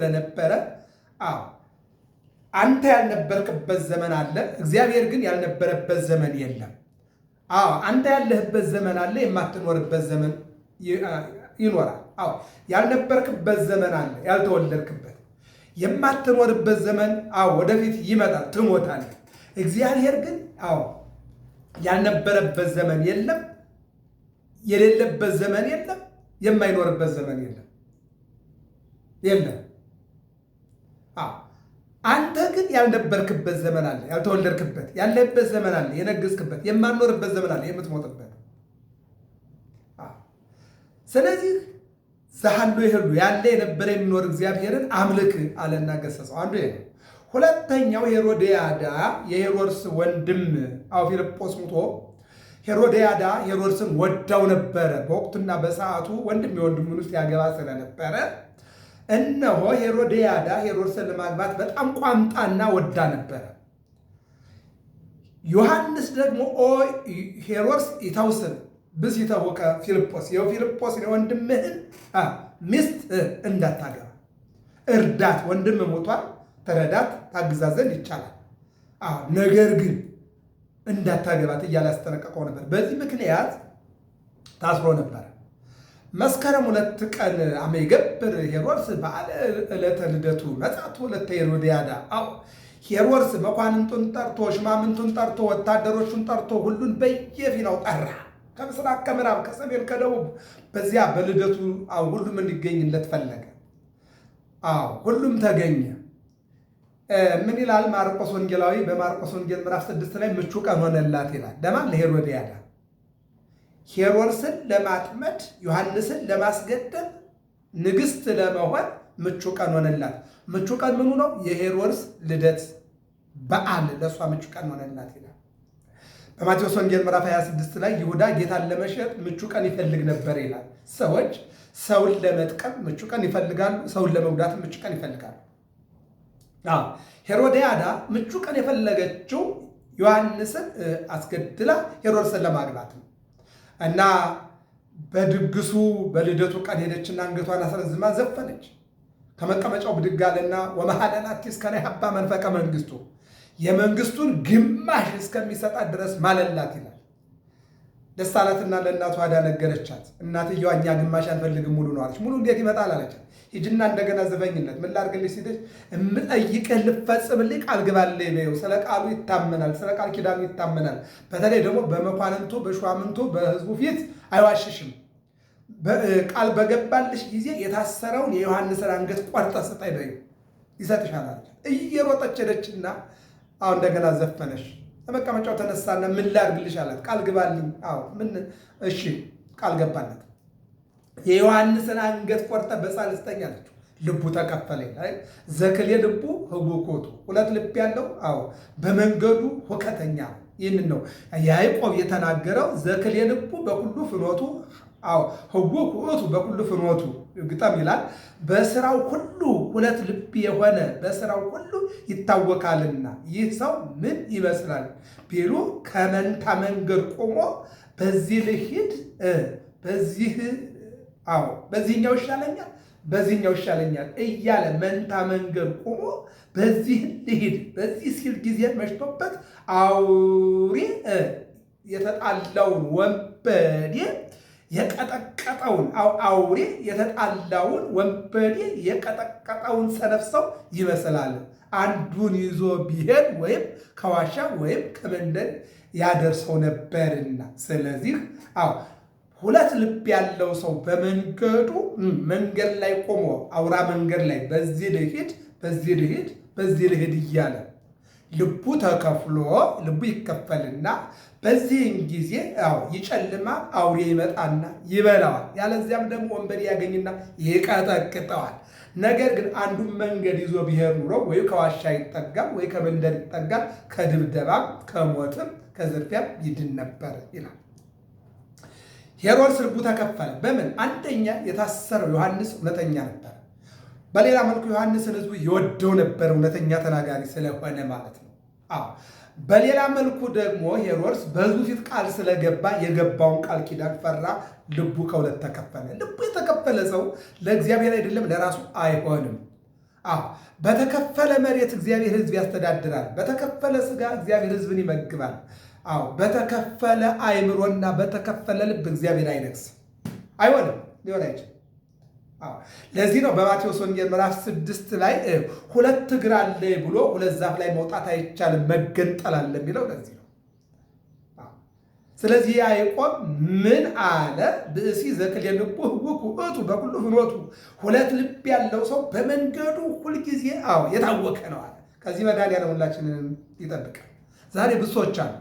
ለነበረ አንተ ያልነበርክበት ዘመን አለ፣ እግዚአብሔር ግን ያልነበረበት ዘመን የለም። አንተ ያለህበት ዘመን አለ፣ የማትኖርበት ዘመን ይኖራል። ያልነበርክበት ዘመን አለ፣ ያልተወለድክበት የማትኖርበት ዘመን ወደፊት ይመጣል፣ ትሞታለህ። እግዚአብሔር ግን ያልነበረበት ዘመን የለም፣ የሌለበት ዘመን የለም፣ የማይኖርበት ዘመን የለም። አንተ ግን ያልነበርክበት ዘመን አለ፣ ያልተወለድክበት፣ ያለህበት ዘመን አለ፣ የነገስክበት፣ የማኖርበት ዘመን አለ፣ የምትሞትበት። ስለዚህ ዛሃሉ ይሄሉ ያለ የነበረ የሚኖር እግዚአብሔርን አምልክ አለና ገሰጸው። አንዱ ይሄ ነው። ሁለተኛው ሄሮድያዳ የሄሮድስ ወንድም ፊልጶስ ሙቶ ሄሮድያዳ ሄሮድስን ወዳው ነበረ። በወቅቱና በሰዓቱ ወንድም የወንድሙን ውስጥ ያገባ ስለነበረ እነሆ ሄሮድያዳ ሄሮድስን ለማግባት በጣም ቋምጣና ወዳ ነበረ። ዮሐንስ ደግሞ ሄሮድስ ይታውስን ብስ ይተውቀ ፊልጶስ ፊልጶስ የወንድምህን ሚስት እንዳታገባ እርዳት፣ ወንድም ሞቷል፣ ተረዳት፣ ታግዛዘን ይቻላል፣ ነገር ግን እንዳታገባት እያለ ያስጠነቀቀው ነበር። በዚህ ምክንያት ታስሮ ነበረ። መስከረም 2 ቀን አመ ይገብር ሄሮድስ በዓለ ዕለተ ልደቱ መጻቱ ዕለተ ሄሮድያዳ። ሄሮድስ መኳንንቱን ጠርቶ ሽማምንቱን ጠርቶ ወታደሮቹን ጠርቶ ሁሉን በየፊናው ጠራ። ከምስራቅ ከምዕራብ ከሰሜን ከደቡብ በዚያ በልደቱ ሁሉም እንዲገኝለት ፈለገ። ሁሉም ተገኘ። ምን ይላል ማርቆስ ወንጌላዊ? በማርቆስ ወንጌል ምዕራፍ 6 ላይ ምቹ ቀን ሆነላት ይላል። ለማን? ለሄሮድያዳ። ሄሮድስን ለማጥመድ ዮሐንስን ለማስገደል ንግሥት ለመሆን ምቹ ቀን ሆነላት። ምቹ ቀን ምኑ ነው? የሄሮድስ ልደት በዓል ለእሷ ምቹ ቀን ሆነላት ይላል። በማቴዎስ ወንጌል ምዕራፍ 26 ላይ ይሁዳ ጌታን ለመሸጥ ምቹ ቀን ይፈልግ ነበር ይላል። ሰዎች ሰውን ለመጥቀም ምቹ ቀን ይፈልጋሉ፣ ሰውን ለመጉዳት ምቹ ቀን ይፈልጋሉ። ሄሮድያዳ ምቹ ቀን የፈለገችው ዮሐንስን አስገድላ ሄሮድስን ለማግባት ነው እና በድግሱ በልደቱ ቀን ሄደችና አንገቷን አስረዝማ ዘፈነች። ከመቀመጫው ብድግ አለና ወመሐለላቲ እስከ ናይ ሀባ መንፈቀ መንግስቱ፣ የመንግስቱን ግማሽ እስከሚሰጣት ድረስ ማለላት ይላል። ደስ አላትና ለእናቷ ሄዳ ነገረቻት። እናትየዋ እኛ ግማሽ አንፈልግም ሙሉ ነው አለች። ሙሉ እንዴት ይመጣል አለቻት። ሂጂና እንደገና ዘፈኝለት። ምን ላድርግልሽ ሲልሽ እምጠይቅህ ልፈጽምልኝ ቃል ግባልኝ በይው። ስለ ቃሉ ይታመናል፣ ስለ ቃል ኪዳኑ ይታመናል። በተለይ ደግሞ በመኳንንቱ በሹማምንቱ በህዝቡ ፊት አይዋሽሽም። ቃል በገባልሽ ጊዜ የታሰረውን የዮሐንስን አንገት ቆርጠ ስጠኝ በይው፣ ይሰጥሻል አለቻት። እየሮጠች ሄደችና እንደገና ዘፈነሽ። ከመቀመጫው ተነሳና ምን ላድርግልሽ አላት። ቃል ግባልኝ። ምን? እሺ ቃል ገባለት። የዮሐንስን አንገት ቆርጠ በሳል ስጠኝ አለችው። ልቡ ተከፈለ። ዘክሌ ልቡ ህጉኮቱ፣ ሁለት ልብ ያለው በመንገዱ ሁከተኛ። ይህንን ነው ያዕቆብ የተናገረው። ዘክሌ ልቡ በኩሉ ፍኖቱ ህጉኮቱ በኩሉ ፍኖቱ ግጠም ይላል። በስራው ሁሉ ሁለት ልብ የሆነ በስራው ሁሉ ይታወቃልና ይህ ሰው ምን ይመስላል ቢሉ ከመንታ መንገድ ቆሞ በዚህ ልሂድ በዚህኛው ይሻለኛል በዚህኛው ይሻለኛል እያለ መንታ መንገድ ቆሞ በዚህ ልሂድ በዚህ ሲል ጊዜ መሽቶበት አውሬ የተጣላውን ወንበዴ የቀጠቀጠውን አውሬ የተጣላውን ወንበዴ የቀጠቀጠውን ሰነፍ ሰው ይመስላል። አንዱን ይዞ ቢሄድ ወይም ከዋሻ ወይም ከመንደር ያደርሰው ነበርና። ስለዚህ ሁለት ልብ ያለው ሰው በመንገዱ መንገድ ላይ ቆሞ አውራ መንገድ ላይ በዚህ ልሂድ በዚህ ልሂድ በዚህ ልሂድ እያለ ልቡ ተከፍሎ ልቡ ይከፈልና በዚህን ጊዜ ይጨልማ፣ አውሬ ይመጣና ይበላዋል። ያለዚያም ደግሞ ወንበዴ ያገኝና ይቀጠቅጠዋል። ነገር ግን አንዱን መንገድ ይዞ ቢሄድ ኑሮ ወይ ከዋሻ ይጠጋል ወይ ከመንደር ይጠጋል፣ ከድብደባም ከሞትም ከዝርፊያም ይድን ነበር ይላል። ሄሮድስ ልቡ ተከፈለ። በምን? አንደኛ የታሰረው ዮሐንስ እውነተኛ ነበር። በሌላ መልኩ ዮሐንስን ህዝቡ ይወደው ነበር፣ እውነተኛ ተናጋሪ ስለሆነ ማለት ነው። በሌላ መልኩ ደግሞ ሄሮድስ በህዝቡ ፊት ቃል ስለገባ የገባውን ቃል ኪዳን ፈራ፣ ልቡ ከሁለት ተከፈለ። ልቡ የተከፈለ ሰው ለእግዚአብሔር አይደለም ለራሱ አይሆንም። አዎ በተከፈለ መሬት እግዚአብሔር ሕዝብ ያስተዳድራል። በተከፈለ ሥጋ እግዚአብሔር ሕዝብን ይመግባል። አዎ በተከፈለ አእምሮና በተከፈለ ልብ እግዚአብሔር አይነግስም። አይሆንም፣ ሊሆን አይችልም። ለዚህ ነው በማቴዎስ ወንጌል ምዕራፍ 6 ላይ ሁለት እግር አለ ብሎ ሁለት ዛፍ ላይ መውጣት አይቻልም መገንጠል አለ የሚለው ለዚህ ነው። ስለዚህ ያዕቆብ ምን አለ? ብእሲ ዘክልኤ ልቡ ህውኩ ውእቱ በኩሉ ፍኖቱ፣ ሁለት ልብ ያለው ሰው በመንገዱ ሁልጊዜ የታወከ ነው አለ። ከዚህ መድኃኒዓለም ሁላችንን ይጠብቃል። ዛሬ ብዙ ሰዎች አሉ፣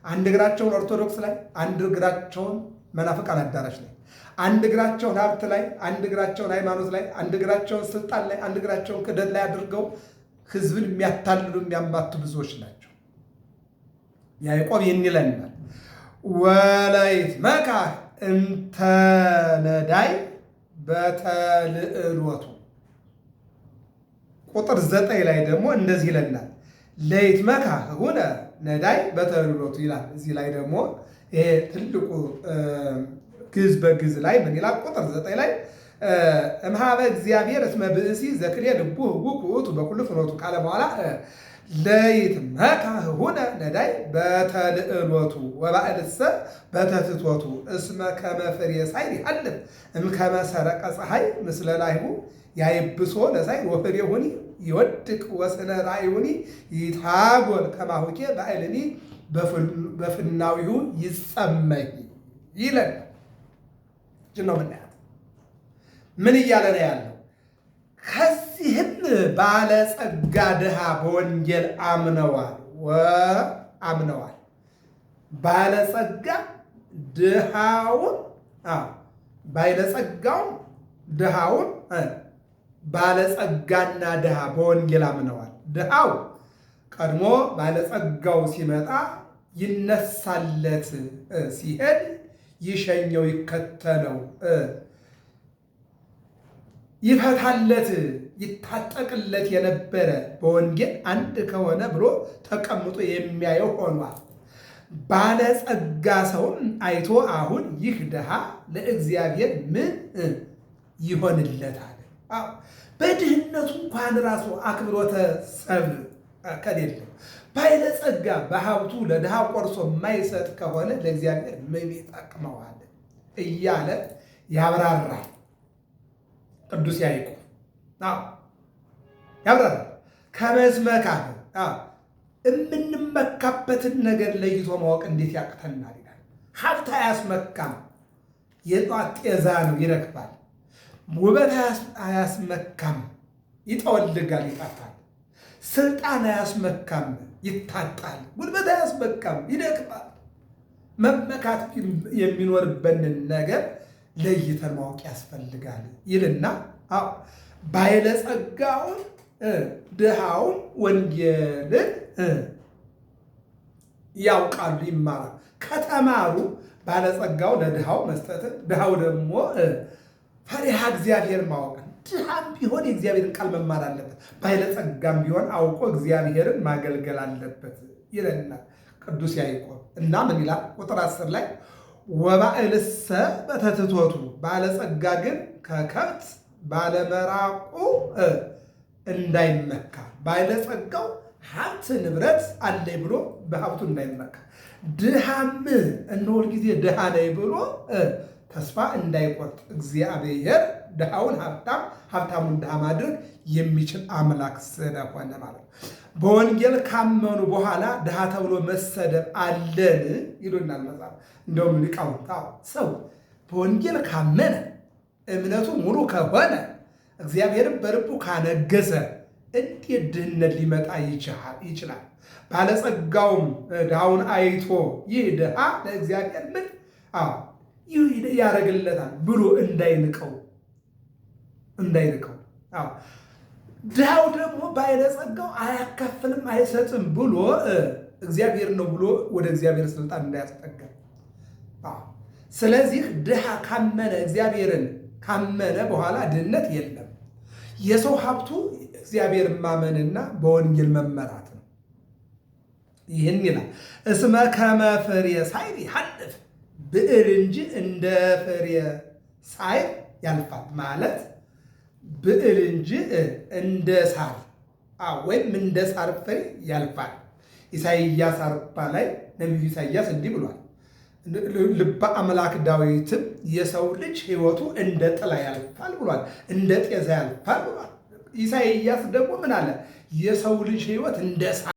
አንድ እግራቸውን ኦርቶዶክስ ላይ፣ አንድ እግራቸውን መናፍቃን አዳራሽ ላይ፣ አንድ እግራቸውን ሀብት ላይ፣ አንድ እግራቸውን ሃይማኖት ላይ፣ አንድ እግራቸውን ስልጣን ላይ፣ አንድ እግራቸውን ክደት ላይ አድርገው ህዝብን የሚያታልሉ የሚያማቱ ብዙዎች ናቸው። ያዕቆብ ይህን ይለናል፣ ወለይትመካህ እንተ ነዳይ በተልዕሎቱ። ቁጥር 9 ላይ ደግሞ እንደዚህ ይለናል፣ ለይትመካህ ሁነ ነዳይ በተልዕሎቱ ይላል። እዚህ ላይ ደግሞ ይሄ ትልቁ ግዕዝ በግዕዝ ላይ ምን ይላል? ቁጥር 9 ላይ እምኀበ እግዚአብሔር እስመ ብእሲ ዘክልኤ ልቡ ህውኩ ውእቱ በኩሉ ፍኖቱ ካለ በኋላ ለይትመካህ ሁነ ነዳይ በተልዕሎቱ ወባዕልሰ በተትቶቱ እስመ ከመ ፍሬ ሳይር ይሐልፍ እምከመ ሰረቀ ፀሐይ ምስለ ላይሁ ያይብሶ ለሳይር ወፍሬሁኒ ይወድቅ ወስነ ራእዩኒ ይታጎል ከማሁኬ በአይልኒ በፍናዊሁ ይጸመይ ይለን ነው ምናያት። ምን እያለ ነው ያለው? ከዚህም ባለጸጋ ድሃ በወንጌል አምነዋል። ባለጸጋ ድሃውን ባለጸጋውን ድሃውን ባለጸጋና ድሃ በወንጌል አምነዋል። ድሃው ቀድሞ ባለጸጋው ሲመጣ ይነሳለት ሲሄድ ይሸኘው ይከተለው ይፈታለት ይታጠቅለት የነበረ በወንጌል አንድ ከሆነ ብሎ ተቀምጦ የሚያየው ሆኗል። ባለጸጋ ሰውን አይቶ አሁን ይህ ድሃ ለእግዚአብሔር ምን ይሆንለታል? በድህነቱ እንኳን ራሱ አክብሮተ ሰብ ከሌለው ባለጸጋ በሀብቱ ለድሃ ቆርሶ የማይሰጥ ከሆነ ለእግዚአብሔር ምን ይጠቅመዋል እያለ ያብራራል። ቅዱስ ያዕቆብ ያብራራል። ከመዝመካህ የምንመካበትን ነገር ለይቶ ማወቅ እንዴት ያቅተናል ይላል። ሀብት አያስመካም፣ የጧት ጤዛ ነው ይረግፋል። ውበት አያስመካም፣ ይጠወልጋል ይጠፋል። ስልጣን አያስመካም፣ ይታጣል። ጉልበት አያስመካም፣ ይደክማል። መመካት የሚኖርበንን ነገር ለይተን ማወቅ ያስፈልጋል ይልና ባለጸጋውን ድሃውን ወንጌልን ያውቃሉ፣ ይማራል። ከተማሩ ባለጸጋው ለድሃው መስጠትን፣ ድሃው ደግሞ ፈሪሃ እግዚአብሔር ማወቅን። ድሃም ቢሆን የእግዚአብሔርን ቃል መማር አለበት። ባለጸጋም ቢሆን አውቆ እግዚአብሔርን ማገልገል አለበት ይለናል ቅዱስ ያዕቆብ። እና ምን ይላል? ቁጥር 10 ላይ ወባዕልሰ በተትቶቱ፣ ባለጸጋ ግን ከከብት ባለመራቁ እንዳይመካ። ባለጸጋው ሀብት ንብረት አለኝ ብሎ በሀብቱ እንዳይመካ፣ ድሃም እነሆ ጊዜ ድሃ ነኝ ብሎ ተስፋ እንዳይቆርጥ እግዚአብሔር ድሃውን ሀብታም ሀብታሙን ድሃ ማድረግ የሚችል አምላክ ስለሆነ ማለት ነው። በወንጌል ካመኑ በኋላ ድሃ ተብሎ መሰደብ አለን ይሉናል መጽሐፍ። እንደውም ሊቃውንት ሰው በወንጌል ካመነ እምነቱ ሙሉ ከሆነ እግዚአብሔርን በልቡ ካነገሰ እንዴት ድህነት ሊመጣ ይችላል? ባለጸጋውም ድሃውን አይቶ ይህ ድሃ ለእግዚአብሔር ምን ያደርግለታል ብሎ እንዳይንቀው። ድሃው ደግሞ ባለጸጋው አያካፍልም አይሰጥም ብሎ እግዚአብሔር ነው ብሎ ወደ እግዚአብሔር ስልጣን እንዳያስጠጋ። ስለዚህ ድሃ ካመነ እግዚአብሔርን ካመነ በኋላ ድህነት የለም። የሰው ሀብቱ እግዚአብሔር ማመንና በወንጌል መመራት ነው። ይህን ይላል እስመ ከመ ፍሬ ሳይር ይሐልፍ፣ ብዕር እንጂ እንደ ፍሬ ሳይር ያልፋል ማለት ብዕል እንጂ እንደ ሳር ወይም እንደ ሳር ፍሬ ያልፋል። ኢሳይያስ 40 ላይ ነቢዩ ኢሳይያስ እንዲህ ብሏል። ልበ አምላክ ዳዊትም የሰው ልጅ ሕይወቱ እንደ ጥላ ያልፋል ብሏል፣ እንደ ጤዛ ያልፋል ብሏል። ኢሳይያስ ደግሞ ምን አለ? የሰው ልጅ ሕይወት እንደ ሳር